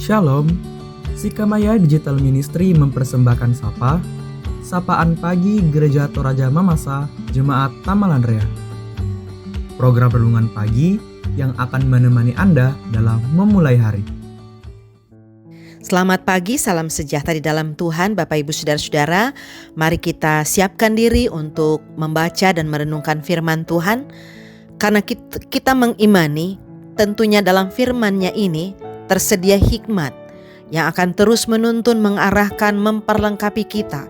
Shalom, Sikamaya Digital Ministry mempersembahkan Sapaan Pagi Gereja Toraja Mamasa, Jemaat Tamalandrea. Program renungan pagi yang akan menemani Anda dalam memulai hari. Selamat pagi, salam sejahtera di dalam Tuhan Bapak Ibu Saudara-saudara. Mari kita siapkan diri untuk membaca dan merenungkan firman Tuhan. Karena kita mengimani tentunya dalam firman-Nya ini tersedia hikmat yang akan terus menuntun, mengarahkan, memperlengkapi kita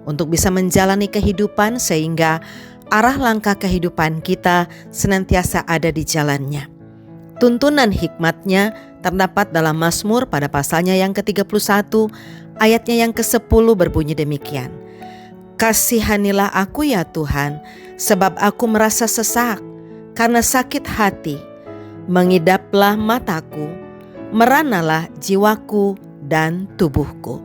untuk bisa menjalani kehidupan sehingga arah langkah kehidupan kita senantiasa ada di jalannya. Tuntunan hikmatnya terdapat dalam Mazmur pada pasalnya yang ke-31, ayatnya yang ke-10 berbunyi demikian. Kasihanilah aku ya Tuhan, sebab aku merasa sesak, karena sakit hati. Mengidaplah mataku, meranalah jiwaku dan tubuhku.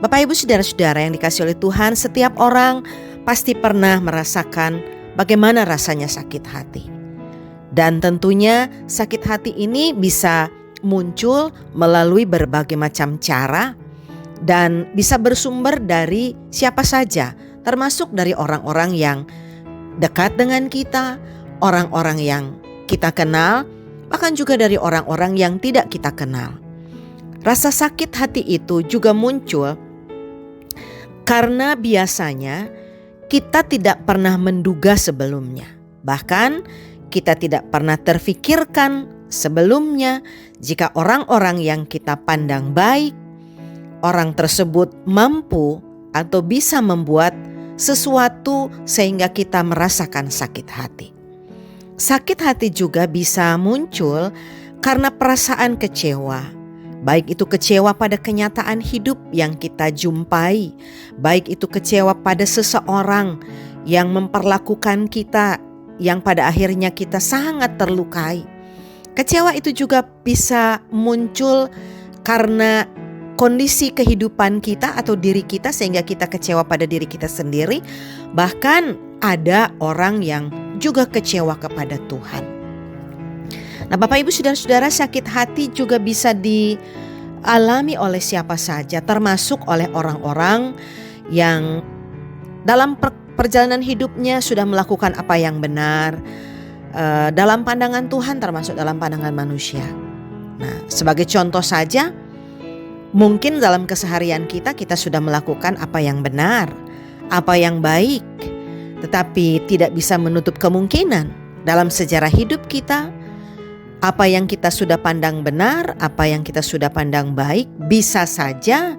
Bapak Ibu Saudara-saudara yang dikasihi oleh Tuhan, setiap orang pasti pernah merasakan bagaimana rasanya sakit hati. Dan tentunya sakit hati ini bisa muncul melalui berbagai macam cara dan bisa bersumber dari siapa saja, termasuk dari orang-orang yang dekat dengan kita, orang-orang yang kita kenal, bahkan juga dari orang-orang yang tidak kita kenal. Rasa sakit hati itu juga muncul karena biasanya kita tidak pernah menduga sebelumnya. Bahkan kita tidak pernah terfikirkan sebelumnya jika orang-orang yang kita pandang baik, orang tersebut mampu atau bisa membuat sesuatu sehingga kita merasakan sakit hati. Sakit hati juga bisa muncul karena perasaan kecewa. Baik itu kecewa pada kenyataan hidup yang kita jumpai, baik itu kecewa pada seseorang yang memperlakukan kita yang pada akhirnya kita sangat terlukai. Kecewa itu juga bisa muncul karena kondisi kehidupan kita atau diri kita sehingga kita kecewa pada diri kita sendiri. Bahkan ada orang yang juga kecewa kepada Tuhan. Nah, Bapak Ibu Saudara-saudara, sakit hati juga bisa dialami oleh siapa saja, termasuk oleh orang-orang yang dalam perjalanan hidupnya sudah melakukan apa yang benar dalam pandangan Tuhan, termasuk dalam pandangan manusia. Nah, sebagai contoh saja, mungkin dalam keseharian kita sudah melakukan apa yang benar, apa yang baik, tetapi tidak bisa menutup kemungkinan dalam sejarah hidup kita, apa yang kita sudah pandang benar, apa yang kita sudah pandang baik, bisa saja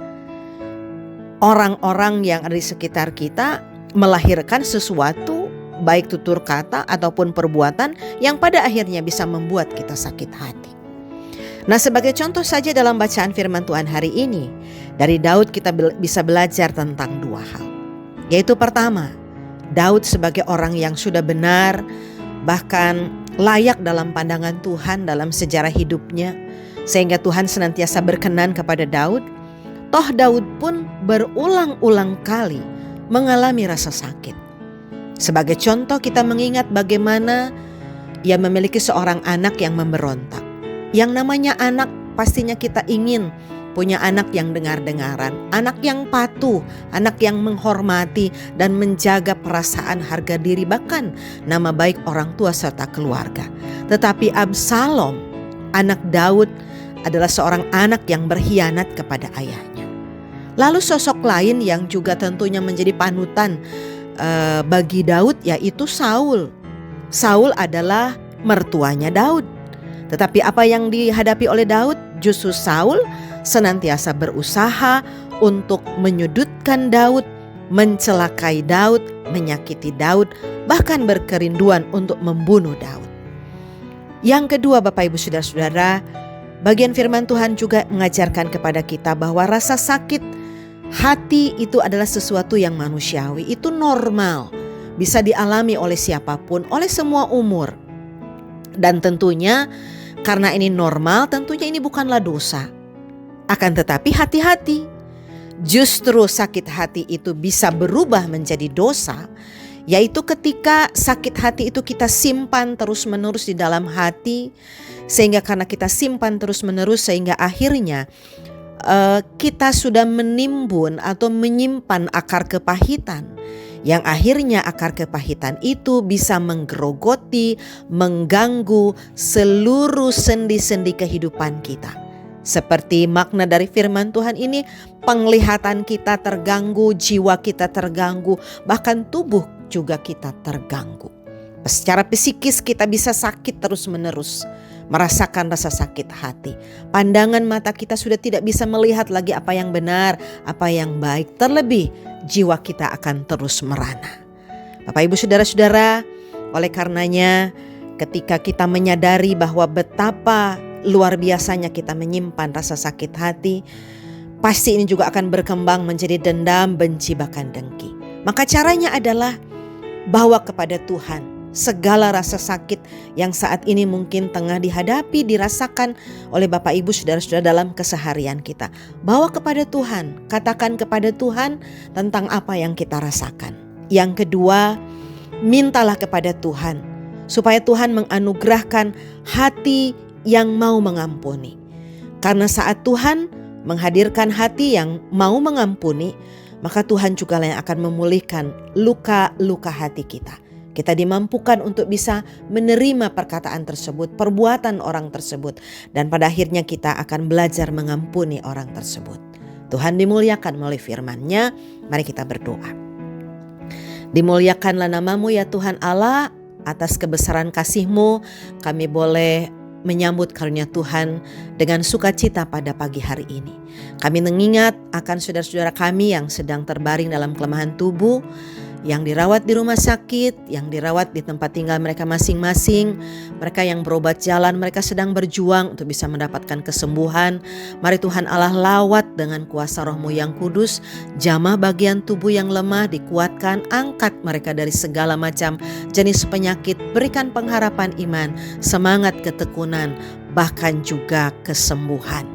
orang-orang yang ada di sekitar kita melahirkan sesuatu, baik tutur kata ataupun perbuatan yang pada akhirnya bisa membuat kita sakit hati. Nah, sebagai contoh saja dalam bacaan firman Tuhan hari ini, dari Daud kita bisa belajar tentang dua hal. Yaitu pertama, Daud sebagai orang yang sudah benar, bahkan layak dalam pandangan Tuhan dalam sejarah hidupnya, sehingga Tuhan senantiasa berkenan kepada Daud. Toh Daud pun berulang-ulang kali mengalami rasa sakit. Sebagai contoh kita mengingat bagaimana ia memiliki seorang anak yang memberontak. Yang namanya anak pastinya kita ingin punya anak yang dengar-dengaran, anak yang patuh, anak yang menghormati dan menjaga perasaan harga diri bahkan nama baik orang tua serta keluarga. Tetapi Absalom, anak Daud, adalah seorang anak yang berkhianat kepada ayahnya. Lalu sosok lain yang juga tentunya menjadi panutan bagi Daud yaitu Saul. Saul adalah mertuanya Daud. Tetapi apa yang dihadapi oleh Daud? Justru Saul senantiasa berusaha untuk menyudutkan Daud, mencelakai Daud, menyakiti Daud, bahkan berkerinduan untuk membunuh Daud. Yang kedua, Bapak Ibu Saudara-saudara, bagian firman Tuhan juga mengajarkan kepada kita bahwa rasa sakit hati itu adalah sesuatu yang manusiawi, itu normal, bisa dialami oleh siapapun, oleh semua umur. Dan tentunya karena ini normal, tentunya ini bukanlah dosa. Akan tetapi hati-hati, justru sakit hati itu bisa berubah menjadi dosa Yaitu ketika sakit hati itu kita simpan terus-menerus di dalam hati, sehingga karena kita simpan terus-menerus sehingga akhirnya kita sudah menimbun atau menyimpan akar kepahitan, yang akhirnya akar kepahitan itu bisa menggerogoti, mengganggu seluruh sendi-sendi kehidupan kita. Seperti makna dari firman Tuhan ini, penglihatan kita terganggu, jiwa kita terganggu, bahkan tubuh juga kita terganggu. Secara psikis kita bisa sakit terus-menerus, merasakan rasa sakit hati. Pandangan mata kita sudah tidak bisa melihat lagi apa yang benar, apa yang baik. Terlebih jiwa kita akan terus merana. Bapak Ibu Saudara-saudara, oleh karenanya ketika kita menyadari bahwa betapa luar biasanya kita menyimpan rasa sakit hati, pasti ini juga akan berkembang menjadi dendam, benci, bahkan dengki. Maka caranya adalah bawa kepada Tuhan segala rasa sakit yang saat ini mungkin tengah dihadapi, dirasakan oleh Bapak Ibu Saudara-saudara dalam keseharian kita. Bawa kepada Tuhan, katakan kepada Tuhan tentang apa yang kita rasakan. Yang kedua, mintalah kepada Tuhan supaya Tuhan menganugerahkan hati yang mau mengampuni. Karena saat Tuhan menghadirkan hati yang mau mengampuni, maka Tuhan juga yang akan memulihkan luka-luka hati kita. Kita dimampukan untuk bisa menerima perkataan tersebut, perbuatan orang tersebut, dan pada akhirnya kita akan belajar mengampuni orang tersebut. Tuhan dimuliakan melalui firman-Nya. Mari kita berdoa. Dimuliakanlah nama-Mu ya Tuhan Allah, atas kebesaran kasih-Mu kami boleh menyambut karunia Tuhan dengan sukacita pada pagi hari ini. Kami mengingat akan saudara-saudara kami yang sedang terbaring dalam kelemahan tubuh, yang dirawat di rumah sakit, yang dirawat di tempat tinggal mereka masing-masing, mereka yang berobat jalan, mereka sedang berjuang untuk bisa mendapatkan kesembuhan. Mari Tuhan Allah lawat dengan kuasa Roh-Mu yang kudus, jamah bagian tubuh yang lemah dikuatkan, angkat mereka dari segala macam jenis penyakit, berikan pengharapan iman, semangat ketekunan, bahkan juga kesembuhan.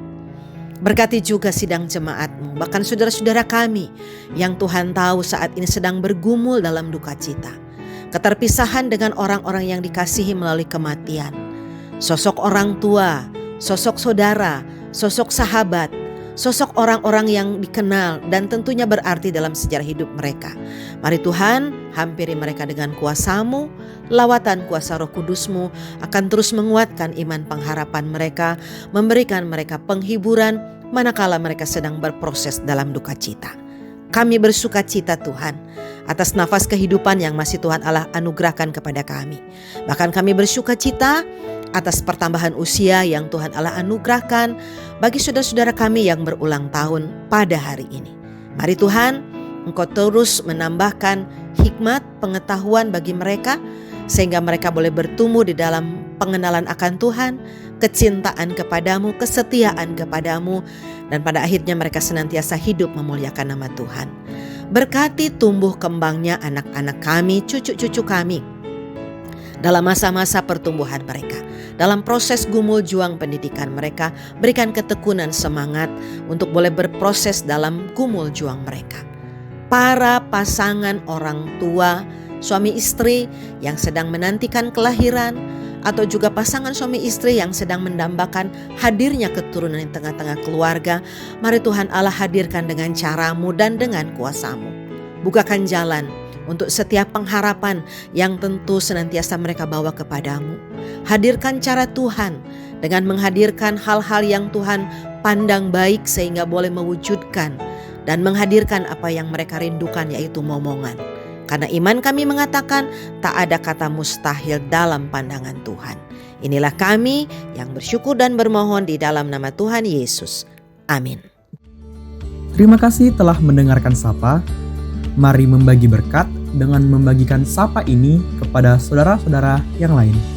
Berkati juga sidang jemaat-Mu, bahkan saudara-saudara kami yang Tuhan tahu saat ini sedang bergumul dalam duka cita. Keterpisahan dengan orang-orang yang dikasihi melalui kematian. Sosok orang tua, sosok saudara, sosok sahabat, sosok orang-orang yang dikenal dan tentunya berarti dalam sejarah hidup mereka. Mari Tuhan, hampiri mereka dengan kuasa-Mu, lawatan kuasa Roh Kudus-Mu akan terus menguatkan iman pengharapan mereka, memberikan mereka penghiburan manakala mereka sedang berproses dalam duka cita. Kami bersuka cita Tuhan atas nafas kehidupan yang masih Tuhan Allah anugerahkan kepada kami. Bahkan kami bersuka cita atas pertambahan usia yang Tuhan Allah anugerahkan bagi saudara-saudara kami yang berulang tahun pada hari ini. Mari Tuhan, Engkau terus menambahkan hikmat, pengetahuan bagi mereka, sehingga mereka boleh bertumbuh di dalam pengenalan akan Tuhan, kecintaan kepadamu, kesetiaan kepadamu, dan pada akhirnya mereka senantiasa hidup memuliakan nama Tuhan. Berkati tumbuh kembangnya anak-anak kami, cucu-cucu kami, dalam masa-masa pertumbuhan mereka. Dalam proses gumul juang pendidikan mereka, berikan ketekunan semangat untuk boleh berproses dalam gumul juang mereka. Para pasangan orang tua, suami istri yang sedang menantikan kelahiran, atau juga pasangan suami istri yang sedang mendambakan hadirnya keturunan di tengah-tengah keluarga, mari Tuhan Allah hadirkan dengan cara-Mu dan dengan kuasa-Mu. Bukakan jalan untuk setiap pengharapan yang tentu senantiasa mereka bawa kepadamu. Hadirkan cara Tuhan dengan menghadirkan hal-hal yang Tuhan pandang baik sehingga boleh mewujudkan dan menghadirkan apa yang mereka rindukan, yaitu momongan. Karena iman kami mengatakan tak ada kata mustahil dalam pandangan Tuhan. Inilah kami yang bersyukur dan bermohon di dalam nama Tuhan Yesus. Amin. Terima kasih telah mendengarkan Sapa. Mari membagi berkat dengan membagikan Sapa ini kepada saudara-saudara yang lain.